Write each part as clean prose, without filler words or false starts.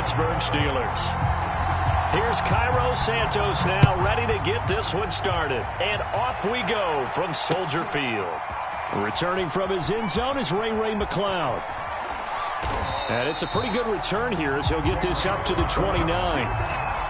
Pittsburgh Steelers. Here's Cairo Santos now ready to get this one started. And off we go from Soldier Field. Returning from his end zone is Ray McLeod. And it's a pretty good return here as he'll get this up to the 29.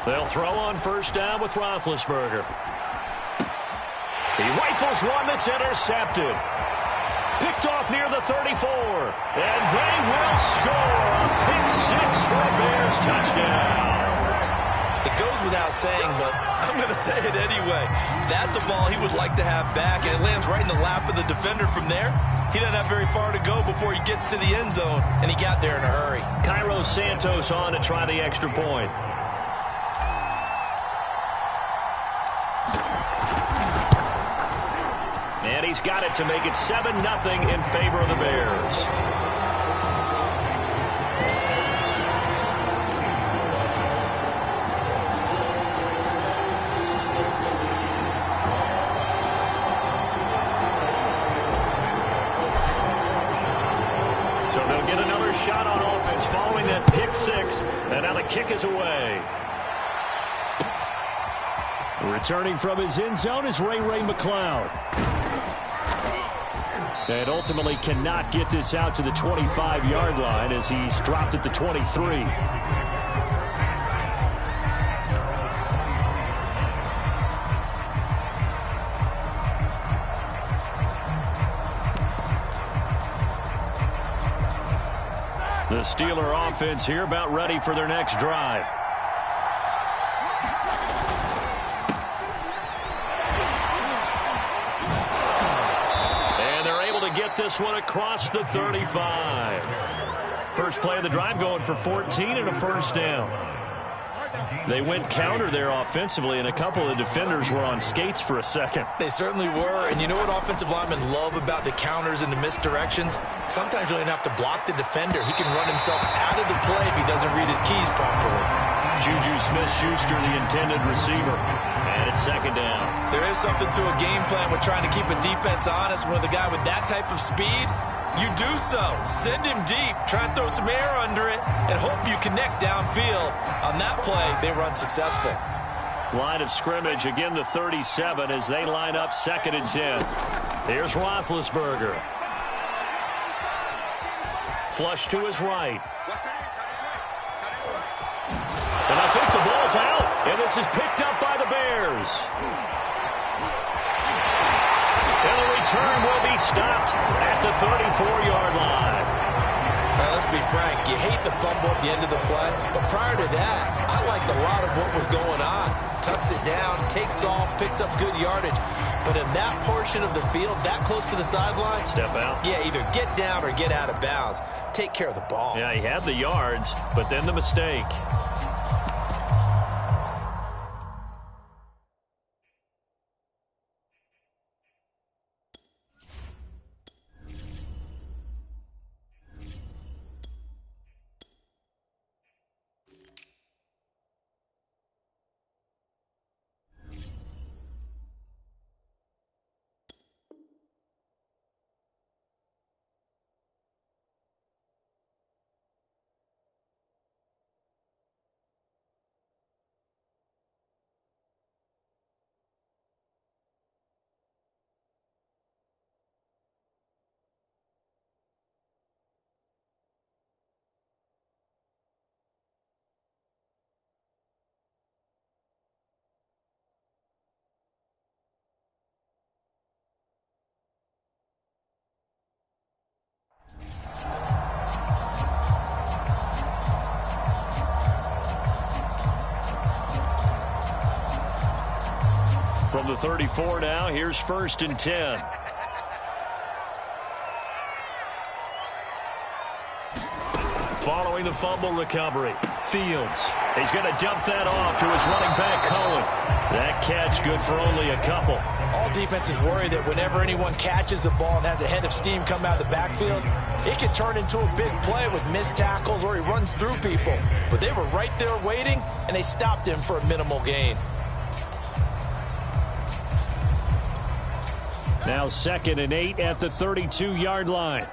They'll throw on first down with Roethlisberger. He rifles one that's intercepted. Picked off near the 34. And they will score a pick six for a Bears touchdown. It goes without saying, but I'm going to say it anyway. That's a ball he would like to have back, and it lands right in the lap of the defender from there. He doesn't have very far to go before he gets to the end zone, and he got there in a hurry. Cairo Santos on to try the extra point. And he's got it to make it 7-0 in favor of the Bears. So they'll get another shot on offense following that pick six. And now the kick is away. Returning from his end zone is Ray McLeod. And ultimately cannot get this out to the 25-yard line as he's dropped at the 23. The Steeler offense here about ready for their next drive. This one across the 35. First play of the drive going for 14 and a first down. They went counter there offensively, and a couple of defenders were on skates for a second. They certainly were, and you know what offensive linemen love about the counters and the misdirections? Sometimes you don't even have to block the defender. He can run himself out of the play if he doesn't read his keys properly. Juju Smith-Schuster, the intended receiver. And it's second down. There is something to a game plan with trying to keep a defense honest. With a guy with that type of speed, you do so. Send him deep. Try and throw some air under it and hope you connect downfield. On that play, they run successful. Line of scrimmage, again the 37 as they line up 2nd and 10. Here's Roethlisberger. Flush to his right. And I think the ball's out, and this is picked up by the Bears. And the return will be stopped at the 34-yard line. Now, let's be frank, you hate the fumble at the end of the play, but prior to that, I liked a lot of what was going on. Tucks it down, takes off, picks up good yardage. But in that portion of the field, that close to the sideline, step out. Yeah, either get down or get out of bounds. Take care of the ball. Yeah, he had the yards, but then the mistake. From the 34 now, here's 1st and 10. Following the fumble recovery, Fields. He's going to dump that off to his running back, Cohen. That catch good for only a couple. All defenses worry that whenever anyone catches the ball and has a head of steam come out of the backfield, it can turn into a big play with missed tackles or he runs through people. But they were right there waiting, and they stopped him for a minimal gain. Now 2nd and 8 at the 32-yard line.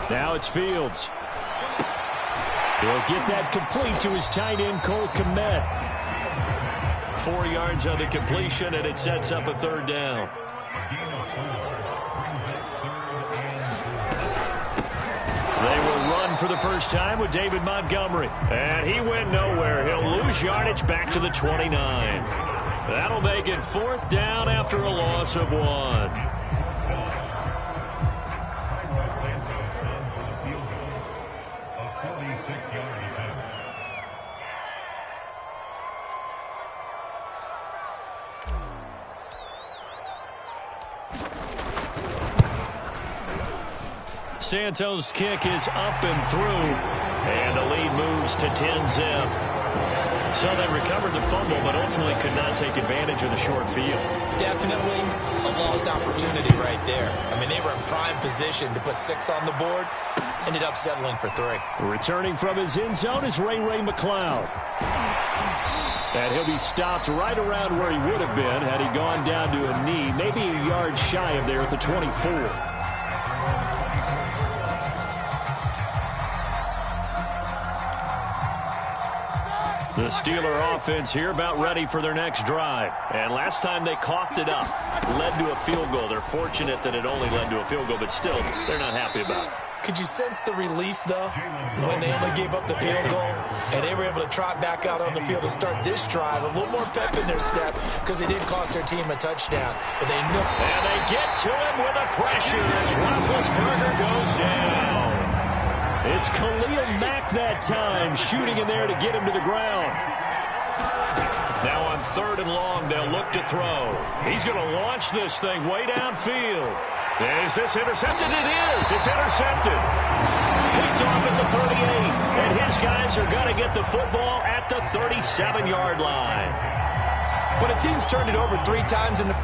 Now it's Fields. He'll get that complete to his tight end, Cole Kmet. 4 yards on the completion, and it sets up a 3rd down. They will run for the first time with David Montgomery. And he went nowhere. He'll lose yardage back to the 29. That'll make it 4th down after a loss of 1. Santos' kick is up and through, and the lead moves to 10-zip. So they recovered the fumble, but ultimately could not take advantage of the short field. Definitely a lost opportunity right there. I mean, they were in prime position to put 6 on the board, ended up settling for 3. Returning from his end zone is Ray McLeod. And he'll be stopped right around where he would have been had he gone down to a knee, maybe a yard shy of there at the 24. The Steeler offense here about ready for their next drive. And last time they coughed it up, led to a field goal. They're fortunate that it only led to a field goal, but still, they're not happy about it. Could you sense the relief, though, when they only gave up the field goal and they were able to trot back out on the field and start this drive? A little more pep in their step because they didn't cost their team a touchdown. But they knew. And they get to him with a pressure as Roethlisberger goes down. It's Khalil Mack that time, shooting in there to get him to the ground. Now on 3rd and long, they'll look to throw. He's going to launch this thing way downfield. Is this intercepted? It is. It's intercepted. Picked off at the 38. And his guys are going to get the football at the 37-yard line. When a team's turned it over 3 times in the